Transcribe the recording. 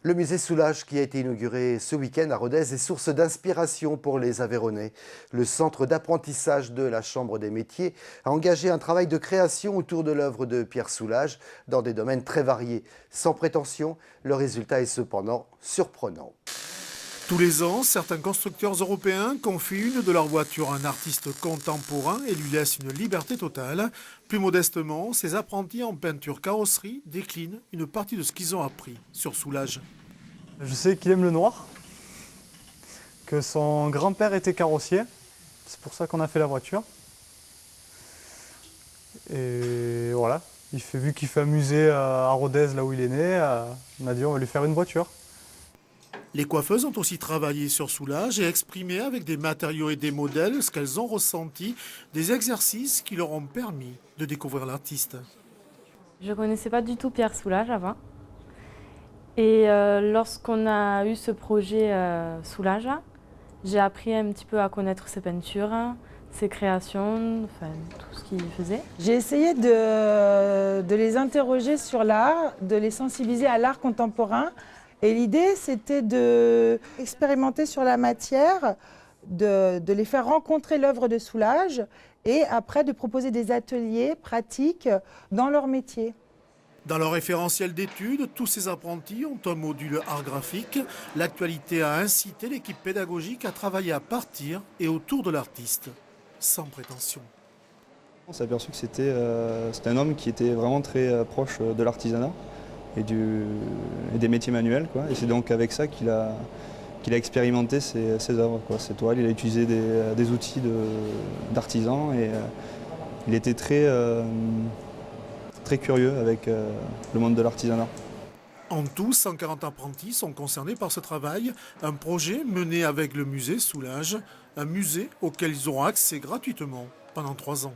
Le musée Soulages, qui a été inauguré ce week-end à Rodez, est source d'inspiration pour les Aveyronais. Le centre d'apprentissage de la Chambre des métiers a engagé un travail de création autour de l'œuvre de Pierre Soulages dans des domaines très variés. Sans prétention, le résultat est cependant surprenant. Tous les ans, certains constructeurs européens confient une de leurs voitures à un artiste contemporain et lui laissent une liberté totale. Plus modestement, ces apprentis en peinture carrosserie déclinent une partie de ce qu'ils ont appris sur Soulages. Je sais qu'il aime le noir, que son grand-père était carrossier, c'est pour ça qu'on a fait la voiture. Et voilà, vu qu'il fait un musée à Rodez, là où il est né, on a dit on va lui faire une voiture. Les coiffeuses ont aussi travaillé sur Soulages et exprimé avec des matériaux et des modèles ce qu'elles ont ressenti, des exercices qui leur ont permis de découvrir l'artiste. Je ne connaissais pas du tout Pierre Soulages avant. Et lorsqu'on a eu ce projet Soulages, j'ai appris un petit peu à connaître ses peintures, ses créations, enfin tout ce qu'il faisait. J'ai essayé de les interroger sur l'art, de les sensibiliser à l'art contemporain. Et l'idée, c'était d'expérimenter sur la matière, de les faire rencontrer l'œuvre de Soulages et après de proposer des ateliers pratiques dans leur métier. Dans leur référentiel d'études, tous ces apprentis ont un module art graphique. L'actualité a incité l'équipe pédagogique à travailler à partir et autour de l'artiste, sans prétention. On s'est aperçu que c'était un homme qui était vraiment très proche de l'artisanat et des métiers manuels, quoi. Et c'est donc avec ça qu'il a expérimenté ses œuvres, quoi, ses toiles. Il a utilisé des outils d'artisan et il était très curieux avec le monde de l'artisanat. En tout, 140 apprentis sont concernés par ce travail, un projet mené avec le musée Soulages, un musée auquel ils auront accès gratuitement pendant 3 ans.